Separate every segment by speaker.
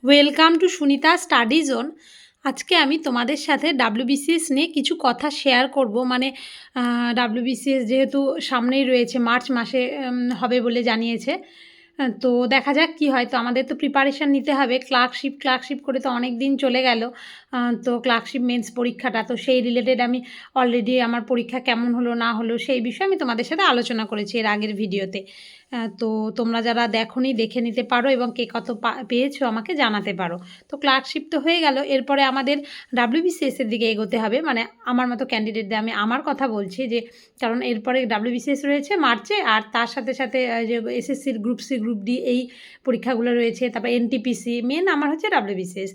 Speaker 1: Welcome to Sunita study zone. আজকে আমি তোমাদের সাথে ডাব্লিউবিসিএস নিয়ে কিছু কথা শেয়ার করব। ডাব্লিউবিসিএস যেহেতু সামনেই রয়েছে, মার্চ মাসে হবে বলে জানিয়েছে। তো দেখা যাক কি হয়। তো আমাদের তো প্রিপারেশান নিতে হবে। ক্লার্কশিপ করে তো অনেক দিন চলে গেল। তো ক্লার্কশিপ মেন্স পরীক্ষাটা, তো সেই রিলেটেড আমি অলরেডি আমার পরীক্ষা কেমন হলো না হলো সেই বিষয়ে আমি তোমাদের সাথে আলোচনা করেছি এর আগের ভিডিওতে। তো তোমরা যারা দেখোনি দেখে নিতে পারো এবং কে কত পেয়েছো আমাকে জানাতে পারো। তো ক্লার্কশিপ তো হয়ে গেল, এরপরে আমাদের ডাব্লিউবিসিএসের দিকে এগোতে হবে। মানে আমার মতো ক্যান্ডিডেটদের আমি আমার কথা বলছি, যে কারণ এরপরে ডাব্লিউবিসিএস রয়েছে মার্চে, আর তার সাথে সাথে যে এসএসসির গ্রুপ সি গ্রুপ ডি এই পরীক্ষাগুলো রয়েছে, তারপর এনটিপিসি, মেন আমার হচ্ছে ডাব্লিউবিসিএস।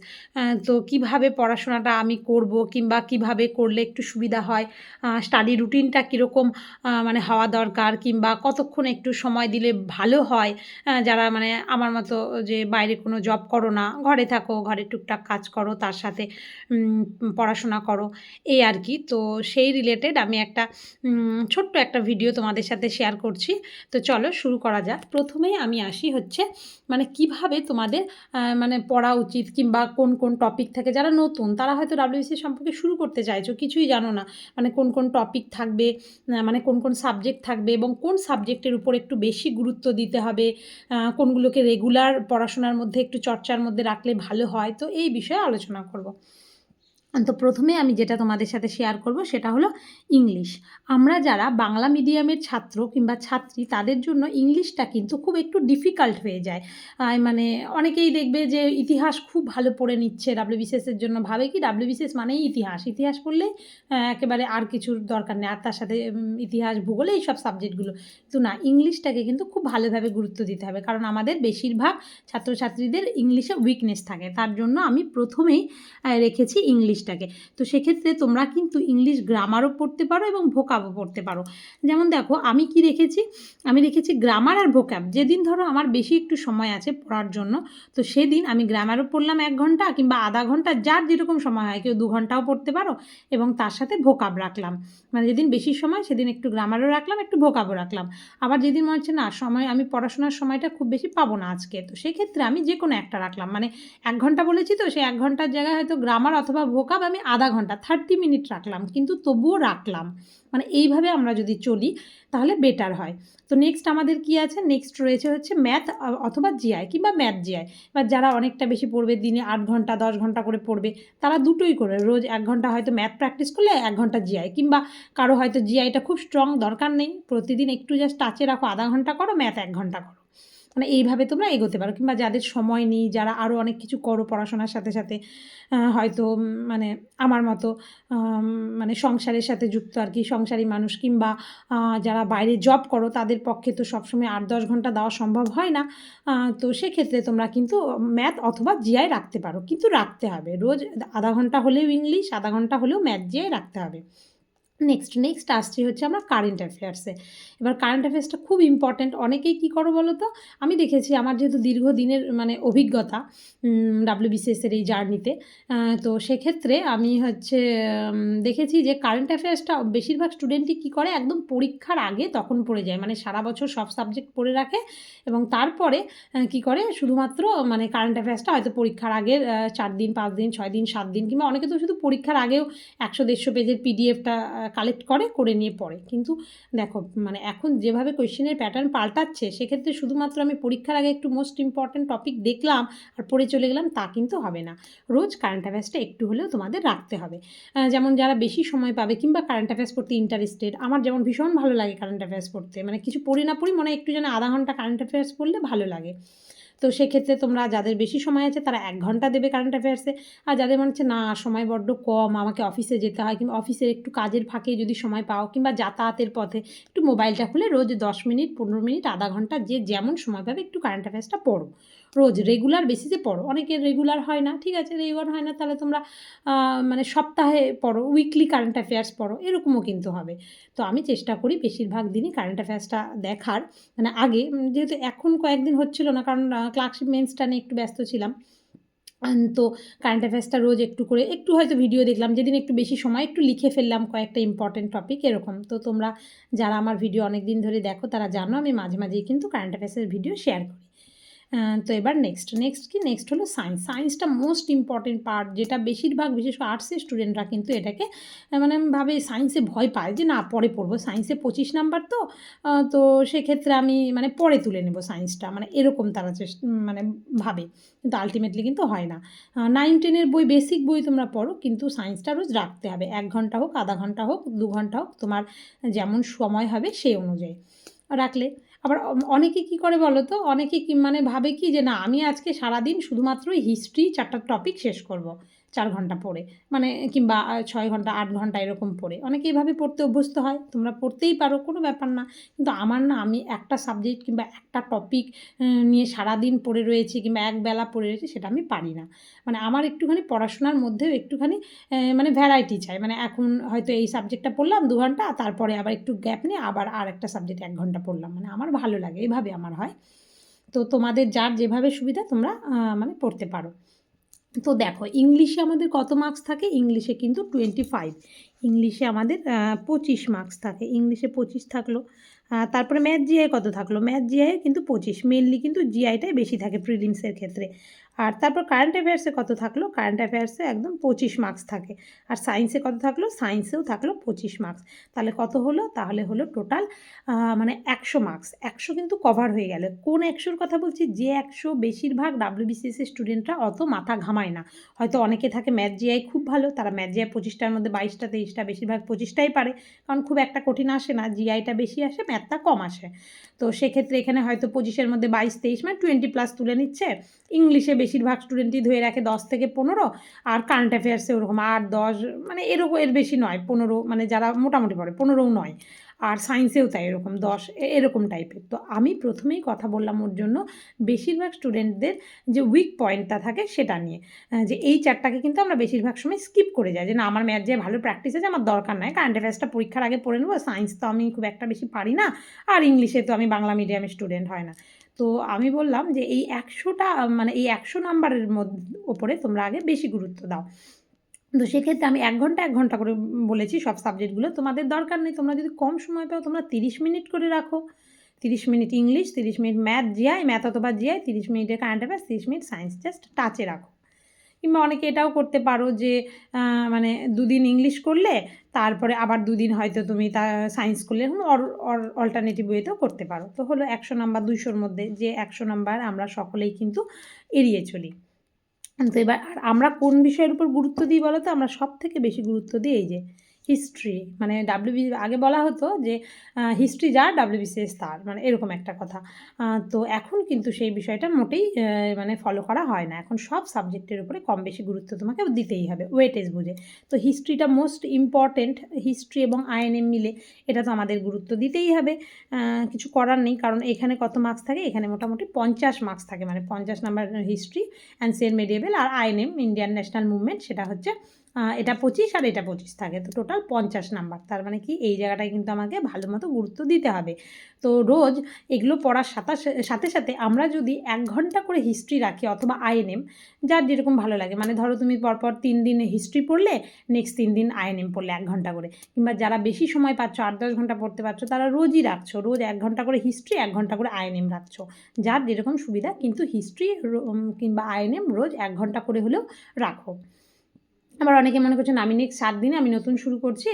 Speaker 1: তো কিভাবে পড়াশোনাটা আমি করব, কিংবা কিভাবে করলে একটু সুবিধা হয়, স্টাডি রুটিনটা কীরকম মানে হওয়া দরকার, কিংবা কতক্ষণ একটু সময় দিলে ভালো হয়। যারা মানে আমার মতো যে বাইরে কোনো জব করো না, ঘরে থাকো, ঘরে টুকটাক কাজ করো, তার সাথে পড়াশোনা করো, এই আর কি। তো সেই রিলেটেড আমি একটা ছোট্ট একটা ভিডিও তোমাদের সাথে শেয়ার করছি। তো চলো শুরু করা যাক। প্রথমেই আমি আসি হচ্ছে মানে কিভাবে তোমাদের মানে পড়া উচিত, কিংবা কোন কোন টপিক থাকে। যারা নতুন তারা হয়তো ডাব্লিউবিসি সম্পর্কে শুরু করতে চাইছো, কিছুই জানো না, মানে কোন কোন টপিক থাকবে, মানে কোন কোন সাবজেক্ট থাকবে, এবং কোন সাবজেক্টের উপর একটু বেশি গুরুত্ব দিতে হবে, কোনগুলোকে রেগুলার পড়াশোনার মধ্যে একটু চর্চার মধ্যে রাখলে ভালো হয়। তো এই বিষয়ে আলোচনা করব। তো প্রথমে আমি যেটা তোমাদের সাথে শেয়ার করব সেটা হলো ইংলিশ। আমরা যারা বাংলা মিডিয়ামের ছাত্র কিংবা ছাত্রী, তাদের জন্য ইংলিশটা কিন্তু খুব একটু ডিফিকাল্ট হয়ে যায়। মানে অনেকেই দেখবে যে ইতিহাস খুব ভালো পড়ে নিচ্ছে ডাব্লিউবিসিএসের জন্য, ভাবে কি ডাব্লিউবিসিএস মানেই ইতিহাস পড়লে একেবারে আর কিছুর দরকার নেই, আর তার সাথে ইতিহাস ভূগোল এই সব সাবজেক্টগুলো। কিন্তু না, ইংলিশটাকে কিন্তু খুব ভালোভাবে গুরুত্ব দিতে হবে, কারণ আমাদের বেশিরভাগ ছাত্রছাত্রীদের ইংলিশে উইকনেস থাকে। তার জন্য আমি প্রথমেই রেখেছি ইংলিশটাকে। তো সেক্ষেত্রে তোমরা কিন্তু ইংলিশ গ্রামারও পড়তে পারো এবং ভোকাবও পড়তে পারো। যেমন দেখো আমি কি রেখেছি, আমি রেখেছি গ্রামার আর ভোকাব। যেদিন ধরো আমার বেশি একটু সময় আছে পড়ার জন্য, তো সেদিন আমি গ্রামারও পড়লাম 1 ঘন্টা কিংবা আধা ঘন্টা, যার যেরকম সময় হয়, কেউ 2 ঘন্টাও পড়তে পারো, এবং তার সাথে ভোকাব রাখলাম। মানে যেদিন বেশি সময় সেদিন একটু গ্রামারও রাখলাম, একটু ভোকাবও রাখলাম। আবার যেদিন মনে হচ্ছে না সময়, আমি পড়াশোনার সময়টা খুব বেশি পাবো না আজকে, তো সেক্ষেত্রে আমি যে কোনো একটা রাখলাম। মানে 1 ঘন্টা বলেছি, তো সেই 1 ঘন্টার জায়গায় হয়তো গ্রামার অথবা ভোকাব আমি আধা ঘন্টা 30 মিনিট রাখলাম, কিন্তু তবুও রাখলাম। মানে এইভাবে আমরা যদি চলি তাহলে বেটার হয়। তো নেক্সট আমাদের কি আছে, নেক্সট রয়েছে হচ্ছে ম্যাথ অথবা জিআই কিংবা ম্যাথ জিআই। এবার যারা অনেকটা বেশি পড়বে, দিনে 8 ঘন্টা 10 ঘন্টা করে পড়বে, তারা দুটোই করে, রোজ 1 ঘন্টা হয়তো ম্যাথ প্র্যাকটিস করলে 1 ঘন্টা জিআই, কিংবা কারো হয়তো জিআইটা খুব স্ট্রং দরকার নেই, প্রতিদিন একটু জাস্ট টাচে রাখো, আধা ঘন্টা করো, ম্যাথ 1 ঘন্টা করো। মানে এইভাবে তোমরা এগোতে পারো। কিংবা যাদের সময় নেই, যারা আরও অনেক কিছু করো পড়াশোনার সাথে সাথে, হয়তো মানে আমার মতো মানে সংসারের সাথে যুক্ত আর কি, সংসারী মানুষ, কিংবা যারা বাইরে জব করো, তাদের পক্ষে তো সবসময় 8-10 ঘন্টা দেওয়া সম্ভব হয় না। তো সেক্ষেত্রে তোমরা কিন্তু ম্যাথ অথবা জিআই রাখতে পারো, কিন্তু রাখতে হবে রোজ আধা ঘন্টা হলেও ইংলিশ, আধা ঘন্টা হলেও ম্যাথ জিআই রাখতে হবে। নেক্সট আসছি হচ্ছে আমরা কারেন্ট অ্যাফেয়ার্সে। এবার কারেন্ট অ্যাফেয়ার্সটা খুব ইম্পর্ট্যান্ট। অনেকেই কী করো বলো তো, আমি দেখেছি আমার যেহেতু দীর্ঘদিনের মানে অভিজ্ঞতা ডাব্লিউবিসিএসের এই জার্নিতে, তো সেক্ষেত্রে আমি হচ্ছে দেখেছি যে কারেন্ট অ্যাফেয়ার্সটা বেশিরভাগ স্টুডেন্টই কী করে, একদম পরীক্ষার আগে তখন পড়ে যায়। মানে সারা বছর সব সাবজেক্ট পড়ে রাখে, এবং তারপরে কী করে শুধুমাত্র মানে কারেন্ট অ্যাফেয়ার্সটা হয়তো পরীক্ষার আগের 4 দিন 5 দিন 6 দিন 7 দিন, কিংবা অনেকে তো শুধু পরীক্ষার আগেও 100-150 পেজের পিডিএফটা কালেক্ট করে নিয়ে পড়ে। কিন্তু দেখো মানে এখন যেভাবে কোয়েশ্চেনের প্যাটার্ন পাল্টাচ্ছে, সেক্ষেত্রে শুধুমাত্র আমি পরীক্ষার আগে একটু মোস্ট ইম্পর্ট্যান্ট টপিক দেখলাম আর পড়ে চলে গেলাম, তা কিন্তু হবে না। রোজ কারেন্ট অ্যাফেয়ার্সটা একটু হলেও তোমাদের রাখতে হবে। যেমন যারা বেশি সময় পাবে কিংবা কারেন্ট অ্যাফেয়ার্স পড়তে ইন্টারেস্টেড, আমার যেমন ভীষণ ভালো লাগে কারেন্ট অ্যাফেয়ার্স পড়তে, মানে কিছু পড়ি না পড়ি মনে হয় একটু যেন আধা ঘন্টা কারেন্ট অ্যাফেয়ার্স পড়লে ভালো লাগে। তো সেক্ষেত্রে তোমরা যাদের বেশি সময় আছে তারা 1 ঘন্টা দেবে কারেন্ট অ্যাফেয়ার্সে। আর যাদের মনে হচ্ছে না সময় বড্ড কম, আমাকে অফিসে যেতে হয়, কিংবা অফিসের একটু কাজের ফাঁকে যদি সময় পাও, কিংবা যাতায়াতের পথে একটু মোবাইলটা খুলে রোজ 10 মিনিট 15 মিনিট আধা ঘন্টা যে যেমন সময় পাবে একটু কারেন্ট অ্যাফেয়ার্সটা পড়ো। রোজ রেগুলার বেসিসে পড়ো। অনেকের রেগুলার হয় না, ঠিক আছে, রেগুলার হয় না, তাহলে তোমরা মানে সপ্তাহে পড়ো, উইকলি কারেন্ট অ্যাফেয়ার্স পড়ো, এরকমও কিন্তু হবে। তো আমি চেষ্টা করি বেশিরভাগ দিনই কারেন্ট অ্যাফেয়ার্সটা দেখার। মানে আগে যেহেতু এখন কয়েকদিন হচ্ছিল না, কারণ ক্লার্কশিপ মেন্সটা নিয়ে একটু ব্যস্ত ছিলাম। তো কারেন্ট অ্যাফেয়ার্সটা রোজ একটু করে একটু হয়তো ভিডিও দেখলাম, যেদিন একটু বেশি সময় একটু লিখে ফেললাম কয়েকটা ইম্পর্টেন্ট টপিক, এরকম। তো তোমরা যারা আমার ভিডিও অনেক দিন ধরে দেখো তারা জানো আমি মাঝে মাঝেই কিন্তু কারেন্ট অ্যাফেয়ার্সের ভিডিও শেয়ার করি। তো এবার নেক্সট নেক্সট হলো সায়েন্সটা মোস্ট ইম্পর্টেন্ট পার্ট, যেটা বেশিরভাগ বিশেষ করে আর্টসের স্টুডেন্টরা কিন্তু এটাকে মানে ভাবে সায়েন্সে ভয় পায় যে না পরে পড়বো, সায়েন্সে 25 নাম্বার তো সেক্ষেত্রে আমি মানে পরে তুলে নেব সায়েন্সটা, মানে এরকম তারা মানে ভাবে, কিন্তু আলটিমেটলি কিন্তু হয় না। 9-10-এর বই, বেসিক বই তোমরা পড়ো, কিন্তু সায়েন্সটা রোজ রাখতে হবে, 1 ঘন্টা হোক, আধা ঘন্টা হোক, 2 ঘন্টা হোক, তোমার যেমন সময় হবে সেই অনুযায়ী রাখলে। আবার অনেকে কী করে বলো তো, অনেকে কি মানে ভাবে কি যে না আমি আজকে সারাদিন শুধুমাত্র হিস্ট্রি 4টা টপিক শেষ করব 4 ঘন্টা পড়ে, মানে কিংবা 6 ঘন্টা 8 ঘন্টা এরকম পড়ে, অনেকে এইভাবে পড়তে অভ্যস্ত হয়, তোমরা পড়তেই পারো, কোনো ব্যাপার না। কিন্তু আমার না, আমি একটা সাবজেক্ট কিংবা একটা টপিক নিয়ে সারাদিন পড়ে রয়েছি কিংবা একবেলা পড়ে রয়েছি, সেটা আমি পারি না। মানে আমার একটুখানি পড়াশোনার মধ্যেও একটুখানি মানে ভ্যারাইটি চাই, মানে এখন হয়তো এই সাবজেক্টটা পড়লাম 2 ঘন্টা, তারপরে আবার একটু গ্যাপ নিয়ে আবার আর একটা সাবজেক্ট 1 ঘন্টা পড়লাম, মানে আমার ভালো লাগে, এভাবে আমার হয়। তো তোমাদের যার যেভাবে সুবিধা তোমরা মানে পড়তে পারো। তো দেখো ইংলিশে আমাদের কত মার্কস থাকে, ইংলিশে কিন্তু 25, ইংলিশে আমাদের 25 মার্কস থাকে, ইংলিশে 25 থাকলো। তারপরে ম্যাথ জিআই কত থাকলো, ম্যাথ জিআই কিন্তু 25, মেনলি কিন্তু জিআইটাই বেশি থাকে প্রিলিমসের ক্ষেত্রে। আর তারপর কারেন্ট অ্যাফেয়ার্সে কত থাকলো, কারেন্ট অ্যাফেয়ার্সে একদম 25 মার্কস থাকে। আর সায়েন্সে কত থাকলো, সায়েন্সেও থাকলো 25 মার্কস। তাহলে কত হলো, তাহলে হলো টোটাল মানে 100 মার্কস, 100 কিন্তু কভার হয়ে গেল। কোন 100-র কথা বলছি, যে 100 বেশিরভাগ ডাব্লিউবিসিএসের স্টুডেন্টরা অত মাথা ঘামায় না। হয়তো অনেকে থাকে ম্যাথ জিআই খুব ভালো, তারা ম্যাথ জিআই 25টার মধ্যে 22টা 23টা, বেশিরভাগ 25টাই পারে, কারণ খুব একটা কঠিন আসে না, জিআইটা বেশি আসে, ম্যাথটা কম আসে। তো সেক্ষেত্রে এখানে হয়তো 25-এর মধ্যে 22-23 মানে 20+ তুলে নিচ্ছে। ইংলিশে বেশিরভাগ স্টুডেন্টই ধরে রাখে 10 থেকে 15, আর কারেন্ট অ্যাফেয়ার্সে ওরকম 8-10, মানে এরকম, এর বেশি নয়, 15, মানে যারা মোটামুটি পড়ে 15ও নয়। আর সায়েন্সেও তাই এরকম 10 এরকম টাইপের। তো আমি প্রথমেই কথা বললাম ওর জন্য বেশিরভাগ স্টুডেন্টদের যে উইক পয়েন্টটা থাকে সেটা নিয়ে, যে এই 4টাকে কিন্তু আমরা বেশিরভাগ সময় স্কিপ করে যাই, যে না আমার ম্যাথ যে ভালো প্র্যাকটিস আছে, আমার দরকার নাই, কারেন্ট অ্যাফেয়ার্সটা পরীক্ষার আগে পড়ে নেবো, সায়েন্স তো আমি খুব একটা বেশি পারি না, আর ইংলিশে তো আমি বাংলা মিডিয়ামের স্টুডেন্ট, হয় না। তো আমি বললাম যে এই 100টা, মানে এই 100 নাম্বারের ওপরে তোমরা আগে বেশি গুরুত্ব দাও। তো সেক্ষেত্রে আমি 1 ঘন্টা 1 ঘন্টা করে বলেছি সব সাবজেক্টগুলো, তোমাদের দরকার নেই, তোমরা যদি কম সময় পাও তোমরা 30 মিনিট করে রাখো, 30 minute English, 30 minute math GI, math অথবা জিআই, 30 মিনিটের current affairs, 30 minute science, just টাচে রাখো। কিংবা অনেকে এটাও করতে পারো যে মানে 2 দিন ইংলিশ করলে, তারপরে আবার 2 দিন হয়তো তুমি সায়েন্স করলে, এরকম অল্টারনেটিভ ওয়েতেও করতে পারো। তো হলো 100 নাম্বার, 200-র মধ্যে যে 100 নাম্বার আমরা সকলেই কিন্তু এড়িয়ে চলি। তো এবার আর আমরা কোন বিষয়ের উপর গুরুত্ব দিই বলো তো, আমরা সবথেকে বেশি গুরুত্ব দিই এই যে হিস্ট্রি, মানে আগে বলা হতো যে হিস্ট্রি যার ডাব্লিউবিসিএস তার, মানে এরকম একটা কথা। তো এখন কিন্তু সেই বিষয়টা মোটেই মানে ফলো করা হয় না, এখন সব সাবজেক্টের উপরে কম বেশি গুরুত্ব তোমাকে দিতেই হবে ওয়েটেজ বুঝে। তো হিস্ট্রিটা মোস্ট ইম্পর্টেন্ট, হিস্ট্রি এবং আইএনএম মিলে এটা তো আমাদের গুরুত্ব দিতেই হবে, কিছু করার নেই, কারণ এখানে কত মার্কস থাকে, এখানে মোটামুটি 50 মার্কস থাকে, মানে 50 নাম্বার হিস্ট্রি, অ্যানসিয়েন্ট মেডিয়েভেল, আর আইএনএম ইন্ডিয়ান ন্যাশনাল মুভমেন্ট, সেটা হচ্ছে এটা 25 আর এটা 25 থাকে, তো টোটাল 50 নাম্বার। তার মানে কি এই জায়গাটায় কিন্তু আমাকে ভালো মতো গুরুত্ব দিতে হবে। তো রোজ এগুলো পড়ার সাথে সাথে আমরা যদি 1 ঘন্টা করে হিস্ট্রি রাখি অথবা আইএনএম, যার যেরকম ভালো লাগে, মানে ধরো তুমি পরপর 3 দিন হিস্ট্রি পড়লে, নেক্সট 3 দিন আইএনএম পড়লে 1 ঘন্টা করে, কিংবা যারা বেশি সময় পাচ্ছ 8-10 ঘন্টা পড়তে পারছো, তারা রোজই রাখছো, রোজ 1 ঘন্টা করে হিস্ট্রি, 1 ঘন্টা করে আইএনএম রাখছো, যার যেরকম সুবিধা, কিন্তু হিস্ট্রি কিংবা আইএনএম রোজ 1 ঘন্টা করে হলেও রাখো। আবার অনেকে মনে করছেন আমি নেক্সট 7 দিনে আমি নতুন শুরু করছি,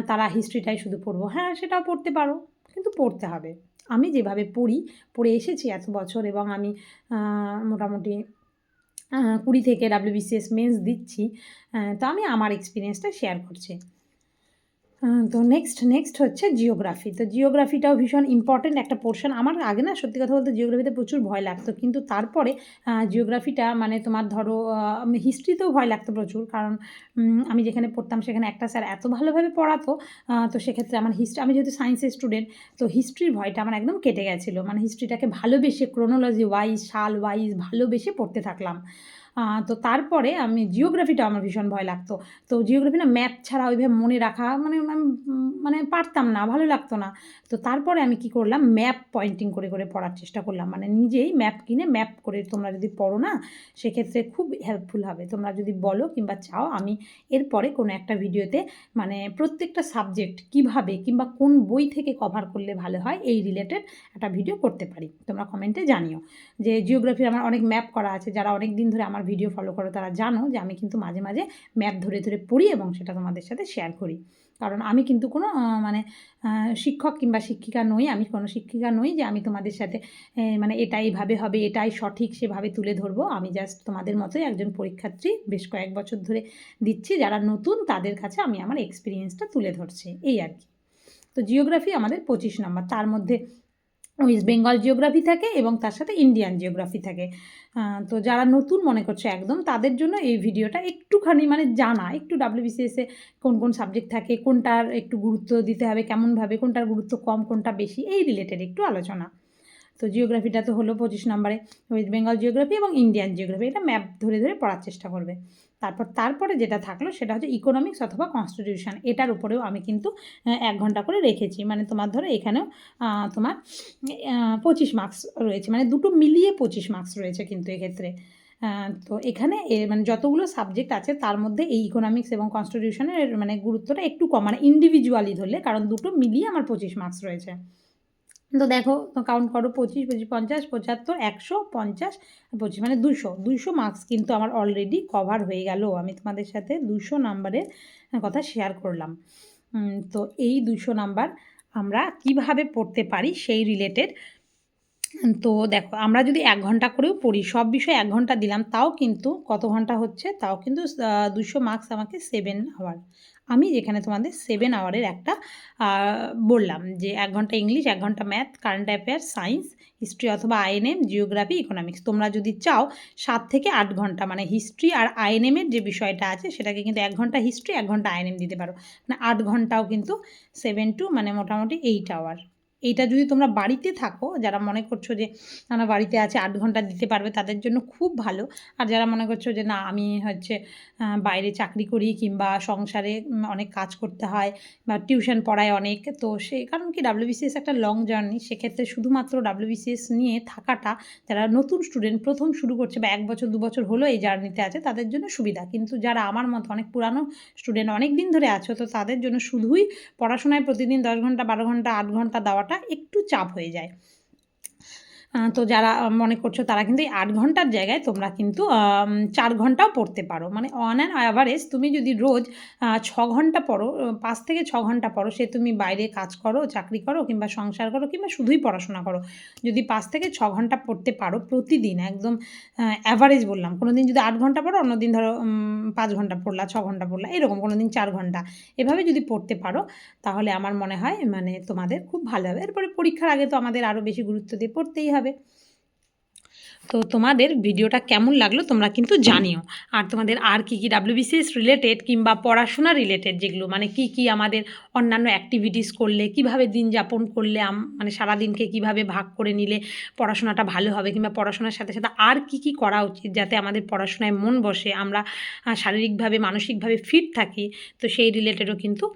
Speaker 1: তারা হিস্ট্রিটাই শুধু পড়বো, হ্যাঁ সেটাও পড়তে পারো, কিন্তু পড়তে হবে। আমি যেভাবে পড়ে এসেছি এত বছর, এবং আমি মোটামুটি 20 থেকে ডাব্লিউবিসিএস মেন্স দিচ্ছি, তো আমি আমার এক্সপিরিয়েন্সটা শেয়ার করছি। তো নেক্সট হচ্ছে জিওগ্রাফি। তো জিওগ্রাফিটাও ভীষণ ইম্পর্টেন্ট একটা পোর্শন। আমার আগে না সত্যি কথা বলতে জিওগ্রাফিতে প্রচুর ভয় লাগতো, কিন্তু তারপরে জিওগ্রাফিটা মানে তোমার ধরো হিস্ট্রিতেও ভয় লাগতো প্রচুর, কারণ আমি যেখানে পড়তাম সেখানে একটা স্যার এত ভালোভাবে পড়াতো, তো সেক্ষেত্রে আমার আমি যেহেতু সায়েন্সের স্টুডেন্ট, তো হিস্ট্রির ভয়টা আমার একদম কেটে গেছিলো, মানে হিস্ট্রিটাকে ভালোবেসে ক্রোনোলজি ওয়াইজ, সাল ওয়াইজ ভালোবেসে পড়তে থাকলাম। তো তারপরে আমি জিওগ্রাফিটা আমার ভীষণ ভয় লাগতো। তো জিওগ্রাফি না ম্যাপ ছাড়া ওইভাবে মনে রাখা মানে আমি মানে পারতাম না, ভালো লাগতো না। তো তারপরে আমি কি করলাম, ম্যাপ পয়েন্টিং করে, করে পড়ার চেষ্টা করলাম। মানে নিজেই ম্যাপ কিনে ম্যাপ করে তোমরা যদি পড়ো না, সেক্ষেত্রে খুব হেল্পফুল হবে। তোমরা যদি বলো কিংবা চাও, আমি এরপরে কোনো একটা ভিডিওতে মানে প্রত্যেকটা সাবজেক্ট কীভাবে কিংবা কোন বই থেকে কভার করলে ভালো হয় এই রিলেটেড একটা ভিডিও করতে পারি। তোমরা কমেন্টে জানিও। যে জিওগ্রাফির আমার অনেক ম্যাপ করা আছে, যারা অনেক দিন ধরে আমার ভিডিও ফলো করো তারা জানো যে আমি কিন্তু মাঝে মাঝে ম্যাপ ধরে ধরে পড়ি এবং সেটা তোমাদের সাথে শেয়ার করি। কারণ আমি কিন্তু কোনো মানে শিক্ষক কিংবা শিক্ষিকা নই, আমি কোনো শিক্ষিকা নই যে আমি তোমাদের সাথে মানে এটা এইভাবে হবে, এটাই সঠিক সেভাবে তুলে ধরবো। আমি জাস্ট তোমাদের মতোই একজন পরীক্ষার্থী, বেশ কয়েক বছর ধরে দিচ্ছি, যারা নতুন তাদের কাছে আমি আমার এক্সপিরিয়েন্সটা তুলে ধরছি, এই আর কি। তো জিওগ্রাফি আমাদের 25 নম্বর, তার মধ্যে ওয়েস্ট বেঙ্গল জিওগ্রাফি থাকে এবং তার সাথে ইন্ডিয়ান জিওগ্রাফি থাকে। তো যারা নতুন মনে করছে একদম, তাদের জন্য এই ভিডিওটা একটুখানি মানে জানা, একটু ডাব্লিউবিসিএসে কোন কোন সাবজেক্ট থাকে, কোনটার একটু গুরুত্ব দিতে হবে, কেমনভাবে, কোনটার গুরুত্ব কম, কোনটা বেশি, এই রিলেটেড একটু আলোচনা। তো জিওগ্রাফিটা তো হলো 25 নম্বরে, ওয়েস্ট বেঙ্গল জিওগ্রাফি এবং ইন্ডিয়ান জিওগ্রাফি, এটা ম্যাপ ধরে ধরে পড়ার চেষ্টা করবে। তারপরে যেটা থাকলো সেটা হচ্ছে ইকোনমিক্স অথবা কনস্টিটিউশন। এটার উপরেও আমি কিন্তু 1 ঘন্টা করে রেখেছি। মানে তোমার ধরো এখানেও তোমার 25 মার্কস রয়েছে, মানে দুটো মিলিয়ে 25 মার্কস রয়েছে কিন্তু এক্ষেত্রে। তো এখানে মানে যতগুলো সাবজেক্ট আছে তার মধ্যে এই ইকোনমিক্স এবং কনস্টিটিউশনের মানে গুরুত্বটা একটু কম, মানে ইন্ডিভিজুয়ালি ধরলে, কারণ দুটো মিলিয়ে আমার 25 মার্কস রয়েছে। তো দেখো, তো কাউন্ট করো, 25, 25, 50, 75, 100, 50, 25 মানে 200 মার্কস কিন্তু আমার অলরেডি কভার হয়ে গেল। আমি তোমাদের সাথে 200 নাম্বারের কথা শেয়ার করলাম। তো এই 200 নাম্বার আমরা কিভাবে পড়তে পারি সেই রিলেটেড। তো দেখো, আমরা যদি 1 ঘন্টা করেও পড়ি, সব বিষয়ে 1 ঘন্টা দিলাম, তাও কিন্তু কত ঘন্টা হচ্ছে, তাও কিন্তু 200 মার্কস আমাকে 7 আওয়ার। আমি যেখানে তোমাদের 7 আওয়ারের একটা বললাম যে 1 ঘন্টা ইংলিশ, 1 ঘন্টা math, current affairs, science, history অথবা আইএনএম, জিওগ্রাফি, ইকোনমিক্স। তোমরা যদি চাও 7 থেকে 8 ঘন্টা, মানে হিস্ট্রি আর আইএনএমের যে বিষয়টা আছে সেটাকে কিন্তু 1 ঘন্টা হিস্ট্রি, 1 ঘন্টা আইএনএম দিতে পারো। মানে 8 ঘন্টাও কিন্তু 7 টু মানে মোটামুটি 8 আওয়ার। এইটা যদি তোমরা বাড়িতে থাকো, যারা মনে করছো যে আমরা বাড়িতে আছে 8 ঘন্টা দিতে পারবে, তাদের জন্য খুব ভালো। আর যারা মনে করছো যে না, আমি হচ্ছে বাইরে চাকরি করি কিংবা সংসারে অনেক কাজ করতে হয় বা টিউশন পড়ায় অনেক, তো সেই কারণ কি ডাব্লিউবিসিএস একটা লং জার্নি, সেক্ষেত্রে শুধুমাত্র ডাব্লিউবিসিএস নিয়ে থাকাটা, যারা নতুন স্টুডেন্ট প্রথম শুরু করছে বা 1 বছর 2 বছর হলো এই জার্নিতে আছে, তাদের জন্য সুবিধা। কিন্তু যারা আমার মতো অনেক পুরানো স্টুডেন্ট, অনেক দিন ধরে আছো, তো তাদের জন্য শুধুই পড়াশোনায় প্রতিদিন 10 ঘন্টা, 12 ঘন্টা, 8 ঘন্টা দেওয়াটা একটু চাপ হয়ে যায়। তো যারা মনে করছো তারা কিন্তু এই 8 ঘন্টার জায়গায় তোমরা কিন্তু 4 ঘন্টাও পড়তে পারো। মানে অন অ্যান অ্যাভারেজ তুমি যদি রোজ 6 ঘন্টা পড়ো, 5 থেকে 6 ঘন্টা পড়ো, সে তুমি বাইরে কাজ করো, চাকরি করো কিংবা সংসার করো কিংবা শুধুই পড়াশোনা করো, যদি 5 থেকে 6 ঘন্টা পড়তে পারো প্রতিদিন, একদম অ্যাভারেজ বললাম, কোনো দিন যদি 8 ঘন্টা পড়ো, অন্য দিন ধরো 5 ঘন্টা পড়লা, 6 ঘন্টা পড়লা, এরকম কোনো দিন 4 ঘন্টা, এভাবে যদি পড়তে পারো, তাহলে আমার মনে হয় মানে তোমাদের খুব ভালো হবে। এরপরে পরীক্ষার আগে তো আমাদের আরও বেশি গুরুত্ব দিয়ে পড়তেই হবে। তো তোমাদের ভিডিওটা কেমন লাগলো তোমরা কিন্তু জানিও। আর তোমাদের আর কী ডাব্লিউবিসিএস রিলেটেড কিংবা পড়াশোনা রিলেটেড যেগুলো, মানে কি আমাদের অন্যান্য অ্যাক্টিভিটিস করলে, কিভাবে দিন যাপন করলে, মানে সারাদিনকে কিভাবে ভাগ করে নিলে পড়াশোনাটা ভালো হবে, কিংবা পড়াশোনার সাথে সাথে আর কি করা উচিত যাতে আমাদের পড়াশোনায় মন বসে, আমরা শারীরিকভাবে মানসিকভাবে ফিট থাকি, তো সেই রিলেটেডও কিন্তু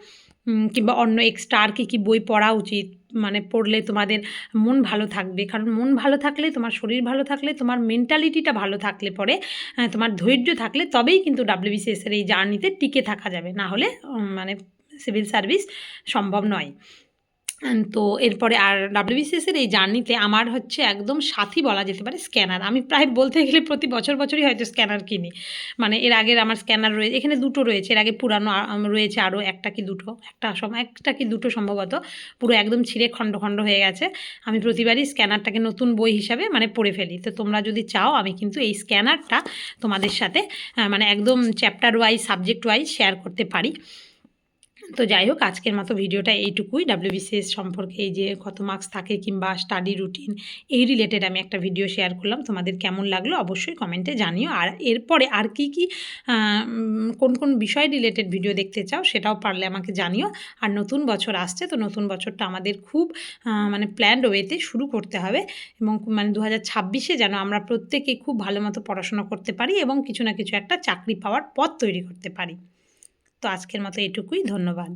Speaker 1: কিংবা অন্য এক্সট্রা আর কী বই পড়া উচিত, মানে পড়লে তোমাদের মন ভালো থাকবে। কারণ মন ভালো থাকলে, তোমার শরীর ভালো থাকলে, তোমার মেন্টালিটিটা ভালো থাকলে পরে, তোমার ধৈর্য থাকলে তবেই কিন্তু ডাব্লিউবিসিএসের এই জার্নিতে টিকে থাকা যাবে, না হলে মানে সিভিল সার্ভিস সম্ভব নয়। তো এরপরে আর ডাব্লিউবিসিএসের এই জার্নিতে আমার হচ্ছে একদম সাথী বলা যেতে পারে স্ক্যানার। আমি প্রায় বলতে গেলে প্রতি বছরই হয়তো স্ক্যানার কিনি। মানে এর আগের আমার স্ক্যানার রয়েছে, এখানে 2টো রয়েছে, এর আগে পুরানো রয়েছে আরও 1টা কি 2টো, একটা কি 2টো সম্ভবত, পুরো একদম ছিঁড়ে খণ্ড খণ্ড হয়ে গেছে। আমি প্রতিবারই স্ক্যানারটাকে নতুন বই হিসাবে মানে পড়ে ফেলি। তো তোমরা যদি চাও, আমি কিন্তু এই স্ক্যানারটা তোমাদের সাথে মানে একদম chapter wise, subject wise share করতে পারি। তো যাই হোক, আজকের মতো ভিডিওটা এইটুকুই। ডাব্লিউবিসিএস সম্পর্কে এই যে কত মার্কস থাকে কিংবা স্টাডি রুটিন এই রিলেটেড আমি একটা ভিডিও শেয়ার করলাম। তোমাদের কেমন লাগলো অবশ্যই কমেন্টে জানিও। আর এরপরে আর কি কোন কোন বিষয় রিলেটেড ভিডিও দেখতে চাও সেটাও পারলে আমাকে জানিও। আর নতুন বছর আসছে, তো নতুন বছরটা আমাদের খুব মানে প্ল্যান্ড ওয়েতে শুরু করতে হবে এবং মানে 2026-এ যেন আমরা প্রত্যেকেই খুব ভালো মতো পড়াশোনা করতে পারি এবং কিছু না কিছু একটা চাকরি পাওয়ার পথ তৈরি করতে পারি। তো আজকের মতো এটুকুই। ধন্যবাদ।